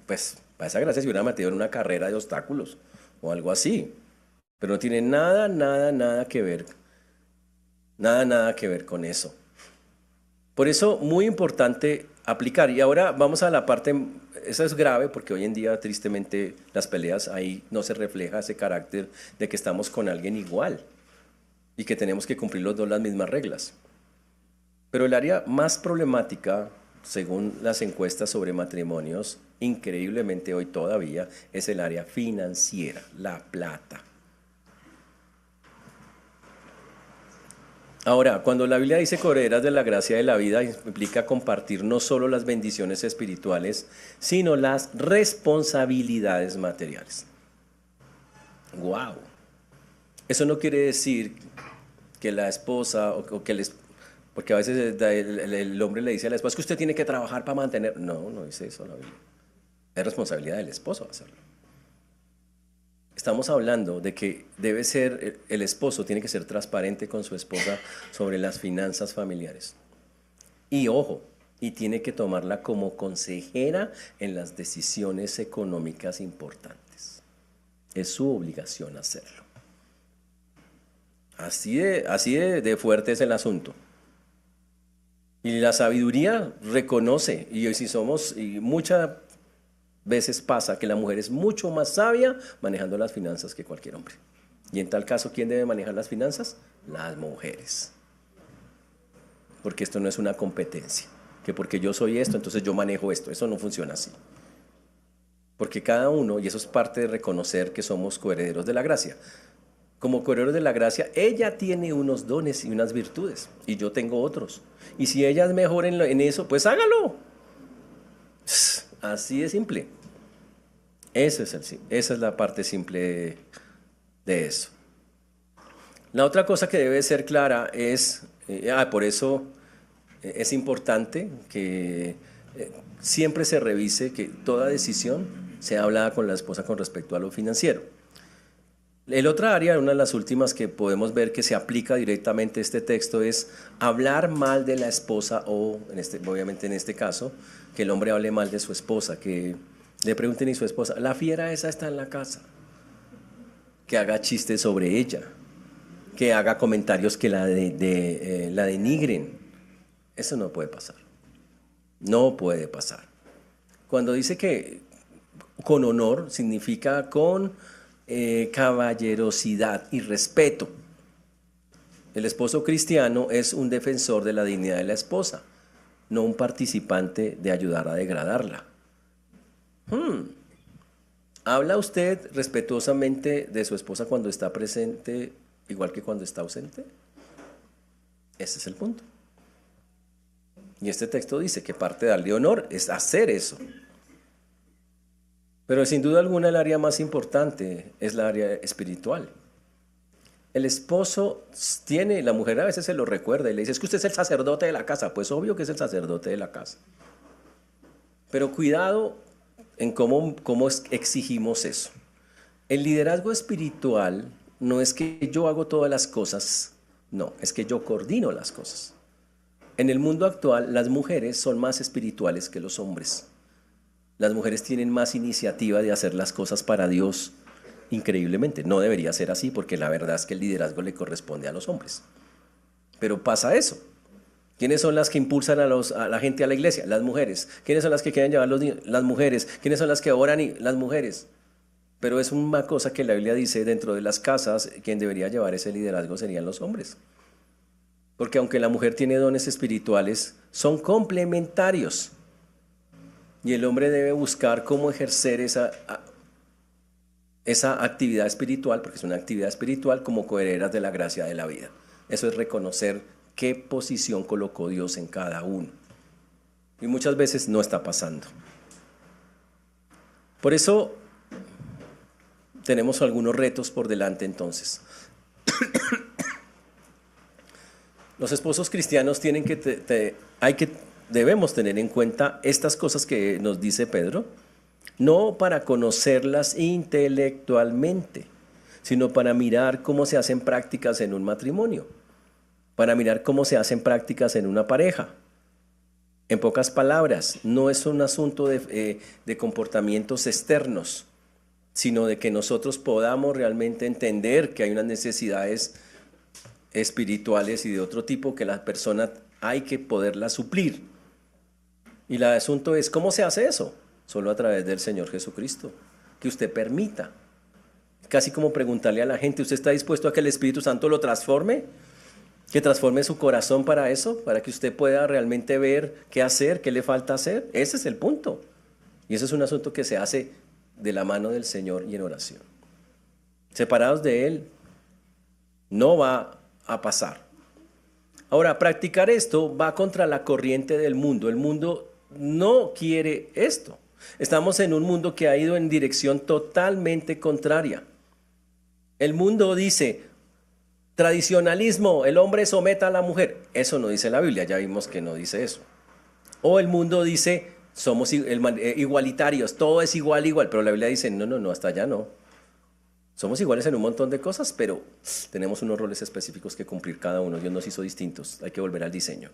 S1: Pues, para esa gracia se hubiera metido en una carrera de obstáculos o algo así. Pero no tiene nada que ver. Nada que ver con eso. Por eso, muy importante aplicar. Y ahora vamos a la parte, eso es grave porque hoy en día tristemente las peleas ahí no se refleja ese carácter de que estamos con alguien igual y que tenemos que cumplir los dos las mismas reglas. Pero el área más problemática, según las encuestas sobre matrimonios, increíblemente hoy todavía, es el área financiera, la plata. Ahora, cuando la Biblia dice coherederas de la gracia de la vida, implica compartir no solo las bendiciones espirituales, sino las responsabilidades materiales. ¡Wow! Eso no quiere decir que la esposa o que porque a veces el hombre le dice a la esposa, es que usted tiene que trabajar para mantener. No, no dice eso la Biblia. Es responsabilidad del esposo hacerlo. Estamos hablando de que debe ser, el esposo tiene que ser transparente con su esposa sobre las finanzas familiares. Y ojo, y tiene que tomarla como consejera en las decisiones económicas importantes. Es su obligación hacerlo. Así de fuerte es el asunto. Y la sabiduría reconoce, y muchas veces pasa que la mujer es mucho más sabia manejando las finanzas que cualquier hombre. Y en tal caso, ¿quién debe manejar las finanzas? Las mujeres. Porque esto no es una competencia. Que porque yo soy esto, entonces yo manejo esto. Eso no funciona así. Porque cada uno, y eso es parte de reconocer que somos coherederos de la gracia. Como coherederos de la gracia, ella tiene unos dones y unas virtudes, y yo tengo otros. Y si ella es mejor en eso, pues hágalo. Así de simple. Esa es la parte simple de eso. La otra cosa que debe ser clara es, por eso es importante que siempre se revise que toda decisión sea hablada con la esposa con respecto a lo financiero. El otra área, una de las últimas que podemos ver que se aplica directamente a este texto es hablar mal de la esposa o, obviamente en este caso, que el hombre hable mal de su esposa, que le pregunten a su esposa, la fiera esa está en la casa, que haga chistes sobre ella, que haga comentarios que la denigren. Eso no puede pasar. No puede pasar. Cuando dice que con honor, significa con caballerosidad y respeto. El esposo cristiano es un defensor de la dignidad de la esposa, no un participante de ayudar a degradarla. ¿Habla usted respetuosamente de su esposa cuando está presente, igual que cuando está ausente? Ese es el punto. Y este texto dice que parte de darle honor es hacer eso. Pero sin duda alguna el área más importante es la área espiritual. El esposo tiene, la mujer a veces se lo recuerda y le dice, es que usted es el sacerdote de la casa. Pues obvio que es el sacerdote de la casa. Pero cuidado en cómo exigimos eso. El liderazgo espiritual no es que yo hago todas las cosas, no, es que yo coordino las cosas. En el mundo actual, las mujeres son más espirituales que los hombres. Las mujeres tienen más iniciativa de hacer las cosas para Dios, increíblemente. No debería ser así porque la verdad es que el liderazgo le corresponde a los hombres. Pero pasa eso. ¿Quiénes son las que impulsan a la gente a la iglesia? Las mujeres. ¿Quiénes son las que quieren llevar los niños? Las mujeres. ¿Quiénes son las que oran? Las mujeres. pero es una cosa que la Biblia dice: dentro de las casas, quien debería llevar ese liderazgo serían los hombres. Porque aunque la mujer tiene dones espirituales, son complementarios. Y el hombre debe buscar cómo ejercer esa actividad espiritual, porque es una actividad espiritual, como coherederas de la gracia de la vida. Eso es reconocer qué posición colocó Dios en cada uno. Y muchas veces no está pasando. Por eso tenemos algunos retos por delante entonces. Los esposos cristianos tienen debemos tener en cuenta estas cosas que nos dice Pedro, no para conocerlas intelectualmente, sino para mirar cómo se hacen prácticas en un matrimonio, para mirar cómo se hacen prácticas en una pareja. En pocas palabras, no es un asunto de comportamientos externos, sino de que nosotros podamos realmente entender que hay unas necesidades espirituales y de otro tipo que la persona hay que poderlas suplir. Y el asunto es, ¿cómo se hace eso? Solo a través del Señor Jesucristo, que usted permita. Casi como preguntarle a la gente: ¿usted está dispuesto a que el Espíritu Santo lo transforme? Que transforme su corazón para eso, para que usted pueda realmente ver qué hacer, qué le falta hacer. Ese es el punto. Y ese es un asunto que se hace de la mano del Señor y en oración. Separados de Él, no va a pasar. Ahora, practicar esto va contra la corriente del mundo. El mundo no quiere esto. Estamos en un mundo que ha ido en dirección totalmente contraria. El mundo dice: tradicionalismo, el hombre someta a la mujer. Eso no dice la Biblia, ya vimos que no dice eso. O el mundo dice: somos igualitarios, todo es igual, pero la Biblia dice: no, hasta allá no. Somos iguales en un montón de cosas, pero tenemos unos roles específicos que cumplir cada uno. Dios nos hizo distintos, hay que volver al diseño.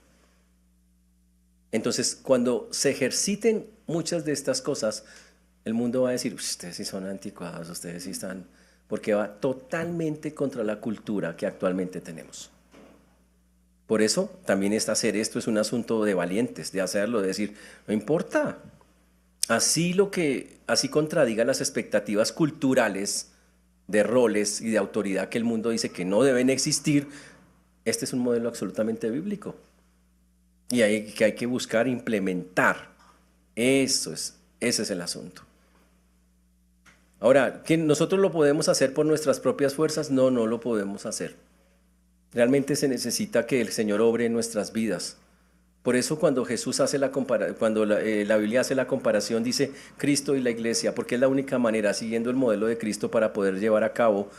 S1: Entonces, cuando se ejerciten muchas de estas cosas, el mundo va a decir: ustedes sí son anticuados, ustedes sí están... porque va totalmente contra la cultura que actualmente tenemos. Por eso también hacer esto es un asunto de valientes, de hacerlo, de decir: no importa. Así contradiga las expectativas culturales de roles y de autoridad que el mundo dice que no deben existir, este es un modelo absolutamente bíblico. Y hay que buscar implementar. Ese es el asunto. Ahora, ¿que nosotros lo podemos hacer por nuestras propias fuerzas? No lo podemos hacer. Realmente se necesita que el Señor obre en nuestras vidas. Por eso cuando Jesús hace cuando la Biblia hace la comparación, dice Cristo y la iglesia, porque es la única manera, siguiendo el modelo de Cristo, para poder llevar a cabo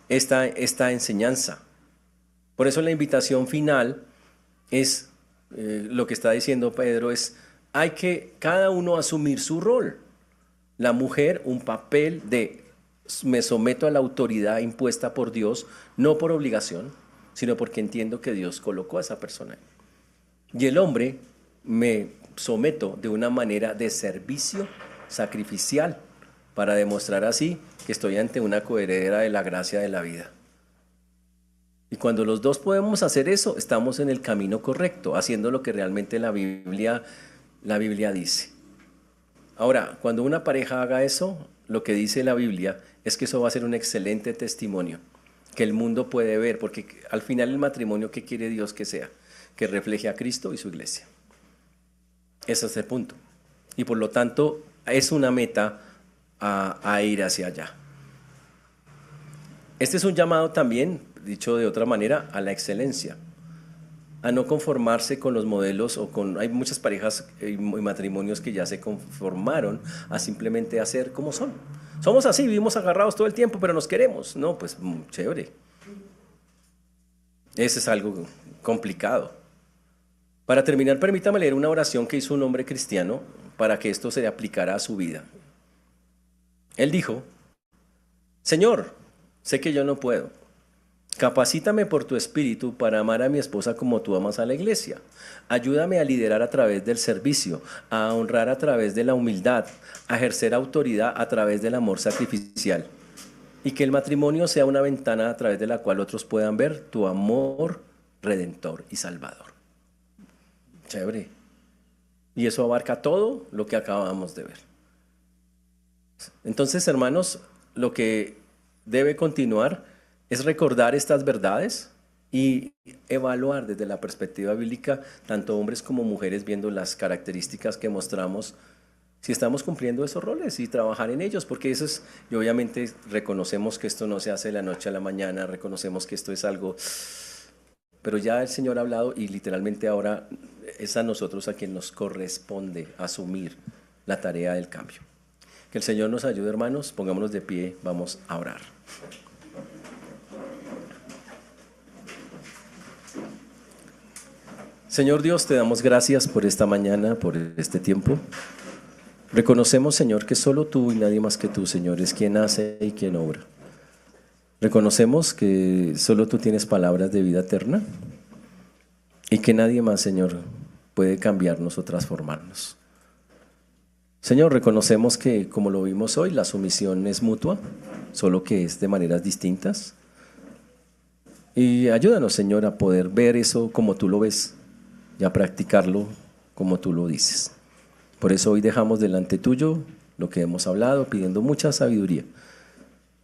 S1: esta enseñanza. Por eso la invitación final es, lo que está diciendo Pedro es: hay que cada uno asumir su rol. La mujer, un papel de me someto a la autoridad impuesta por Dios, no por obligación, sino porque entiendo que Dios colocó a esa persona. Y el hombre, me someto de una manera de servicio sacrificial, para demostrar así que estoy ante una coheredera de la gracia de la vida. Y cuando los dos podemos hacer eso, estamos en el camino correcto, haciendo lo que realmente la Biblia dice. Ahora, cuando una pareja haga eso, lo que dice la Biblia es que eso va a ser un excelente testimonio que el mundo puede ver, porque al final el matrimonio, ¿qué quiere Dios que sea? Que refleje a Cristo y su iglesia. Ese es el punto. Y por lo tanto, es una meta a ir hacia allá. Este es un llamado también, dicho de otra manera, a la excelencia. A no conformarse con los modelos hay muchas parejas y matrimonios que ya se conformaron a simplemente hacer como son. Somos así, vivimos agarrados todo el tiempo, pero nos queremos. No, pues chévere. Ese es algo complicado. Para terminar, permítame leer una oración que hizo un hombre cristiano para que esto se aplicara a su vida. Él dijo: Señor, sé que yo no puedo. Capacítame por tu espíritu para amar a mi esposa como tú amas a la iglesia. Ayúdame a liderar a través del servicio, a honrar a través de la humildad, a ejercer autoridad a través del amor sacrificial. Y que el matrimonio sea una ventana a través de la cual otros puedan ver tu amor redentor y salvador. Chévere. Y eso abarca todo lo que acabamos de ver. Entonces, hermanos, lo que debe continuar es recordar estas verdades y evaluar desde la perspectiva bíblica, tanto hombres como mujeres, viendo las características que mostramos, si estamos cumpliendo esos roles y trabajar en ellos, porque eso es, y obviamente reconocemos que esto no se hace de la noche a la mañana, reconocemos que esto es algo, pero ya el Señor ha hablado y literalmente ahora es a nosotros a quien nos corresponde asumir la tarea del cambio. Que el Señor nos ayude, hermanos, pongámonos de pie, vamos a orar. Señor Dios, te damos gracias por esta mañana, por este tiempo. Reconocemos, Señor, que solo tú y nadie más que tú, Señor, es quien hace y quien obra. Reconocemos que solo tú tienes palabras de vida eterna y que nadie más, Señor, puede cambiarnos o transformarnos. Señor, reconocemos que, como lo vimos hoy, la sumisión es mutua, solo que es de maneras distintas. Y ayúdanos, Señor, a poder ver eso como tú lo ves y a practicarlo como tú lo dices. Por eso hoy dejamos delante tuyo lo que hemos hablado, pidiendo mucha sabiduría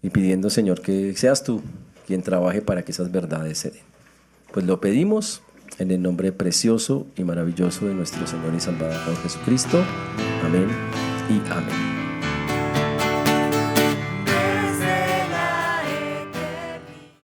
S1: y pidiendo, Señor, que seas tú quien trabaje para que esas verdades se den. Pues lo pedimos en el nombre precioso y maravilloso de nuestro Señor y Salvador Jesucristo. Amén y amén.